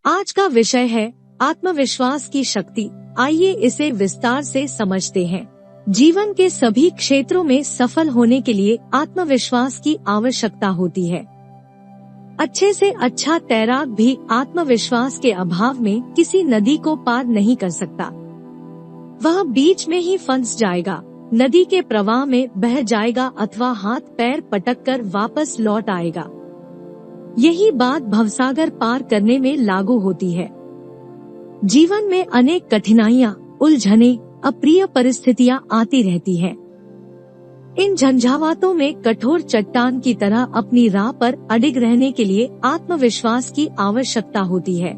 आज का विषय है आत्मविश्वास की शक्ति। आइए इसे विस्तार से समझते हैं। जीवन के सभी क्षेत्रों में सफल होने के लिए आत्मविश्वास की आवश्यकता होती है। अच्छे से अच्छा तैराक भी आत्मविश्वास के अभाव में किसी नदी को पार नहीं कर सकता। वह बीच में ही फंस जाएगा, नदी के प्रवाह में बह जाएगा अथवा हाथ पैर पटककर वापस लौट आएगा। यही बात भवसागर पार करने में लागू होती है। जीवन में अनेक कठिनाइयाँ, उलझने, अप्रिय परिस्थितियाँ आती रहती हैं। इन झंझावातों में कठोर चट्टान की तरह अपनी राह पर अडिग रहने के लिए आत्मविश्वास की आवश्यकता होती है।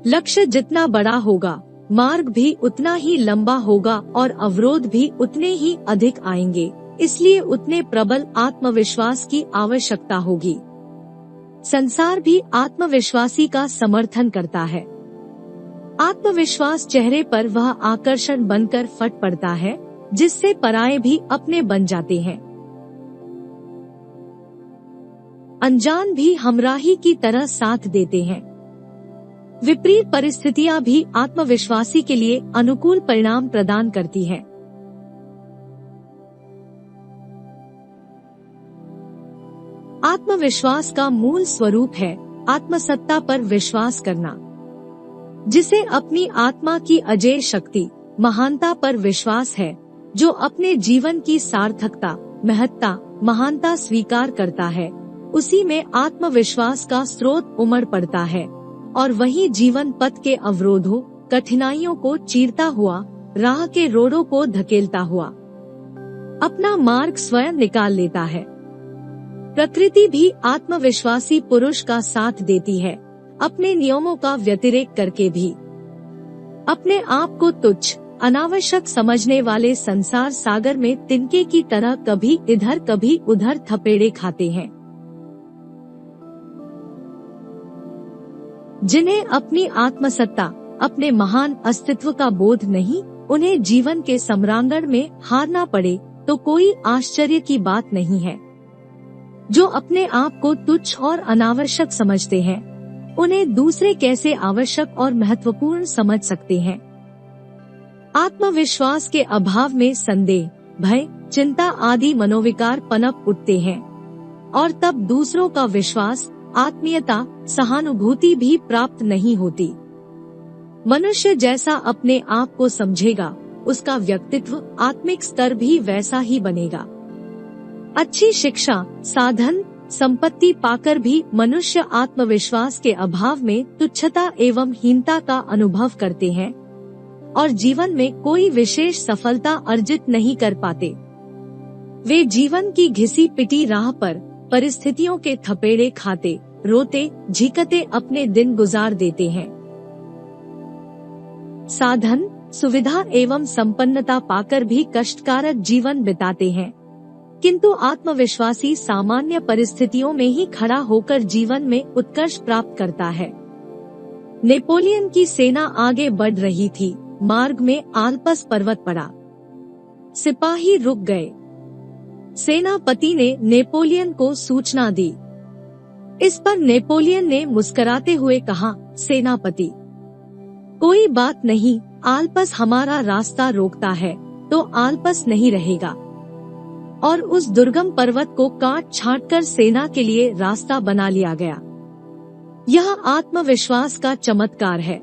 लक्ष्य जितना बड़ा होगा, मार्ग भी उतना ही लंबा होगा और अवरोध भी उतने ही अधिक आएंगे, इसलिए उतने प्रबल आत्मविश्वास की आवश्यकता होगी। संसार भी आत्मविश्वासी का समर्थन करता है। आत्मविश्वास चेहरे पर वह आकर्षण बनकर फट पड़ता है जिससे पराये भी अपने बन जाते हैं। अनजान भी हमराही की तरह साथ देते हैं। विपरीत परिस्थितियां भी आत्मविश्वासी के लिए अनुकूल परिणाम प्रदान करती हैं। आत्मविश्वास का मूल स्वरूप है आत्मसत्ता पर विश्वास करना, जिसे अपनी आत्मा की अजेय शक्ति, महानता पर विश्वास है, जो अपने जीवन की सार्थकता, महत्ता, महानता स्वीकार करता है। उसी में आत्मविश्वास का स्रोत उमड़ पड़ता है और वही जीवन पथ के अवरोधों, कठिनाइयों को चीरता हुआ, राह के रोड़ों को धकेलता हुआ अपना मार्ग स्वयं निकाल लेता है। प्रकृति भी आत्मविश्वासी पुरुष का साथ देती है, अपने नियमों का व्यतिरेक करके भी। अपने आप को तुच्छ, अनावश्यक समझने वाले संसार सागर में तिनके की तरह कभी इधर कभी उधर थपेड़े खाते हैं। जिन्हें अपनी आत्मसत्ता, अपने महान अस्तित्व का बोध नहीं, उन्हें जीवन के सम्रांगण में हारना पड़े तो कोई आश्चर्य की बात नहीं है। जो अपने आप को तुच्छ और अनावश्यक समझते हैं, उन्हें दूसरे कैसे आवश्यक और महत्वपूर्ण समझ सकते हैं। आत्मविश्वास के अभाव में संदेह, भय, चिंता आदि मनोविकार पनप उठते हैं और तब दूसरों का विश्वास, आत्मीयता, सहानुभूति भी प्राप्त नहीं होती। मनुष्य जैसा अपने आप को समझेगा, उसका व्यक्तित्व, आत्मिक स्तर भी वैसा ही बनेगा। अच्छी शिक्षा, साधन, संपत्ति पाकर भी मनुष्य आत्मविश्वास के अभाव में तुच्छता एवं हीनता का अनुभव करते हैं और जीवन में कोई विशेष सफलता अर्जित नहीं कर पाते। वे जीवन की घिसी पिटी राह पर परिस्थितियों के थपेड़े खाते, रोते, झिकते अपने दिन गुजार देते हैं। साधन, सुविधा एवं संपन्नता पाकर भी कष्टकारक जीवन बिताते हैं, किंतु आत्मविश्वासी सामान्य परिस्थितियों में ही खड़ा होकर जीवन में उत्कर्ष प्राप्त करता है। नेपोलियन की सेना आगे बढ़ रही थी, मार्ग में आल्पस पर्वत पड़ा। सिपाही रुक गए। सेनापति ने नेपोलियन को सूचना दी। इस पर नेपोलियन ने मुस्कुराते हुए कहा, सेनापति, कोई बात नहीं, आल्पस हमारा रास्ता रोकता है तो आल्पस नहीं रहेगा। और उस दुर्गम पर्वत को काट छांट कर सेना के लिए रास्ता बना लिया गया। यह आत्मविश्वास का चमत्कार है।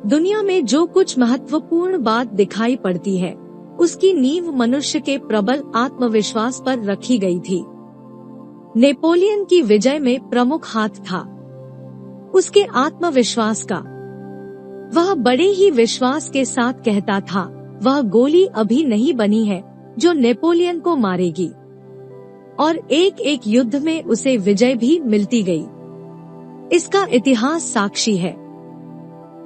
दुनिया में जो कुछ महत्वपूर्ण बात दिखाई पड़ती है, उसकी नींव मनुष्य के प्रबल आत्मविश्वास पर रखी गई थी। नेपोलियन की विजय में प्रमुख हाथ था उसके आत्मविश्वास का। वह बड़े ही विश्वास के साथ कहता था, वह गोली अभी नहीं बनी है जो नेपोलियन को मारेगी, और एक एक युद्ध में उसे विजय भी मिलती गई। इसका इतिहास साक्षी है।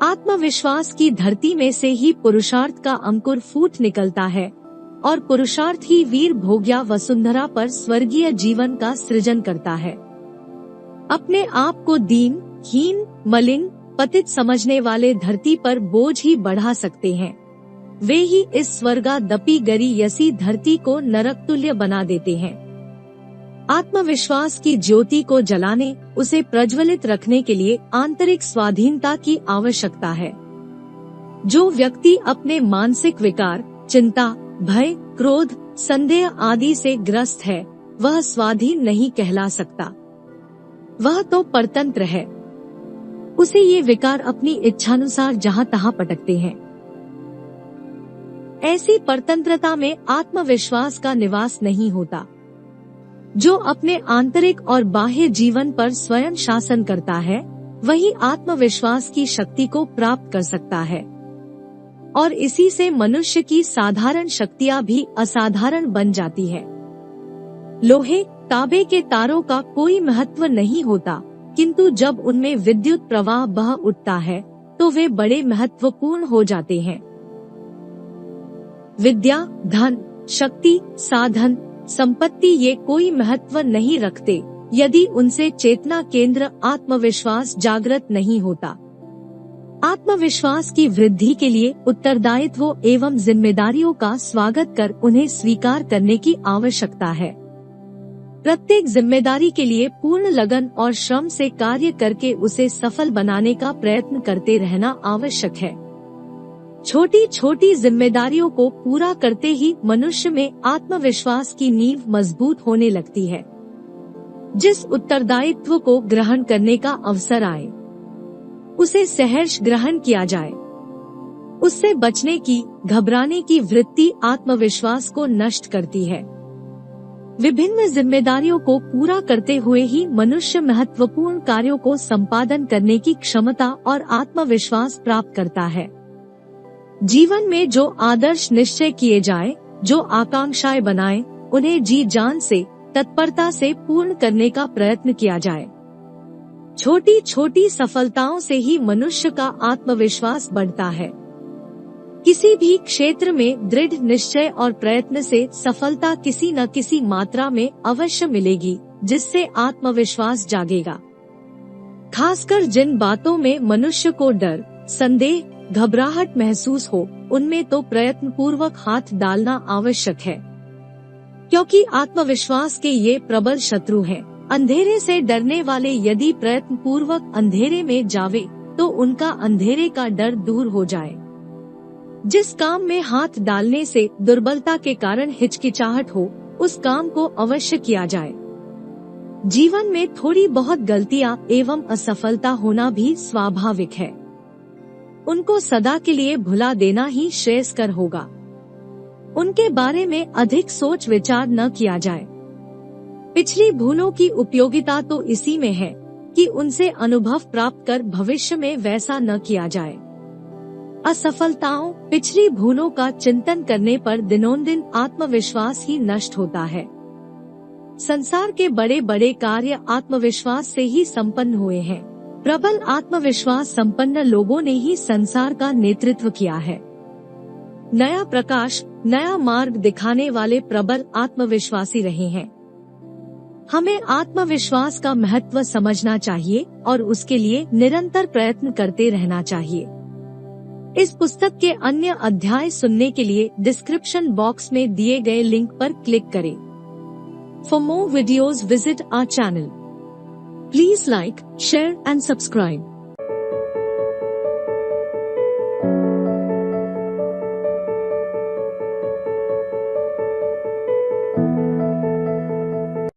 आत्मविश्वास की धरती में से ही पुरुषार्थ का अंकुर फूट निकलता है और पुरुषार्थ ही वीर भोग्या वसुंधरा पर स्वर्गीय जीवन का सृजन करता है। अपने आप को दीन, हीन, मलिन, पतित समझने वाले धरती पर बोझ ही बढ़ा सकते हैं। वे ही इस स्वर्गादपि गरी यसी धरती को नरक तुल्य बना देते हैं। आत्मविश्वास की ज्योति को जलाने, उसे प्रज्वलित रखने के लिए आंतरिक स्वाधीनता की आवश्यकता है। जो व्यक्ति अपने मानसिक विकार, चिंता, भय, क्रोध, संदेह आदि से ग्रस्त है, वह स्वाधीन नहीं कहला सकता। वह तो परतंत्र है। उसे ये विकार अपनी इच्छानुसार जहाँ तहाँ पटकते हैं। ऐसी परतंत्रता में आत्मविश्वास का निवास नहीं होता। जो अपने आंतरिक और बाह्य जीवन पर स्वयं शासन करता है, वही आत्मविश्वास की शक्ति को प्राप्त कर सकता है। और इसी से मनुष्य की साधारण शक्तियाँ भी असाधारण बन जाती है। लोहे, तांबे के तारों का कोई महत्व नहीं होता, किंतु जब उनमें विद्युत प्रवाह बह उठता है, तो वे बड़े महत्वपूर्ण हो जाते हैं। विद्या, धन, शक्ति, साधन, संपत्ति ये कोई महत्व नहीं रखते, यदि उनसे चेतना केंद्र आत्मविश्वास जागृत नहीं होता। आत्मविश्वास की वृद्धि के लिए उत्तरदायित्व एवं जिम्मेदारियों का स्वागत कर उन्हें स्वीकार करने की आवश्यकता है। प्रत्येक जिम्मेदारी के लिए पूर्ण लगन और श्रम से कार्य करके उसे सफल बनाने का प्रयत्न करते रहना आवश्यक है। छोटी छोटी जिम्मेदारियों को पूरा करते ही मनुष्य में आत्मविश्वास की नींव मजबूत होने लगती है। जिस उत्तरदायित्व को ग्रहण करने का अवसर आए, उसे सहर्ष ग्रहण किया जाए। उससे बचने की, घबराने की वृत्ति आत्मविश्वास को नष्ट करती है। विभिन्न जिम्मेदारियों को पूरा करते हुए ही मनुष्य महत्वपूर्ण कार्यों को संपादन करने की क्षमता और आत्मविश्वास प्राप्त करता है। जीवन में जो आदर्श निश्चय किए जाए, जो आकांक्षाएं बनाए, उन्हें जी जान से, तत्परता से पूर्ण करने का प्रयत्न किया जाए। छोटी छोटी सफलताओं से ही मनुष्य का आत्मविश्वास बढ़ता है। किसी भी क्षेत्र में दृढ़ निश्चय और प्रयत्न से सफलता किसी न किसी मात्रा में अवश्य मिलेगी, जिससे आत्मविश्वास जागेगा। खासकर जिन बातों में मनुष्य को डर, संदेह, घबराहट महसूस हो, उनमें तो प्रयत्न पूर्वक हाथ डालना आवश्यक है, क्योंकि आत्मविश्वास के ये प्रबल शत्रु हैं। अंधेरे से डरने वाले यदि प्रयत्न पूर्वक अंधेरे में जावे, तो उनका अंधेरे का डर दूर हो जाए। जिस काम में हाथ डालने से दुर्बलता के कारण हिचकिचाहट हो, उस काम को अवश्य किया जाए। जीवन में थोड़ी बहुत गलतियां एवं असफलता होना भी स्वाभाविक है। उनको सदा के लिए भुला देना ही श्रेयस्कर होगा। उनके बारे में अधिक सोच विचार न किया जाए। पिछली भूलों की उपयोगिता तो इसी में है कि उनसे अनुभव प्राप्त कर भविष्य में वैसा न किया जाए। असफलताओं, पिछली भूलों का चिंतन करने पर दिनोंदिन आत्मविश्वास ही नष्ट होता है। संसार के बड़े बड़े कार्य आत्मविश्वास से ही संपन्न हुए हैं। प्रबल आत्मविश्वास संपन्न लोगों ने ही संसार का नेतृत्व किया है। नया प्रकाश, नया मार्ग दिखाने वाले प्रबल आत्मविश्वासी रहे हैं। हमें आत्मविश्वास का महत्व समझना चाहिए और उसके लिए निरंतर प्रयत्न करते रहना चाहिए। इस पुस्तक के अन्य अध्याय सुनने के लिए डिस्क्रिप्शन बॉक्स में दिए गए लिंक पर क्लिक करें। For more videos visit our channel. Please like, share and subscribe.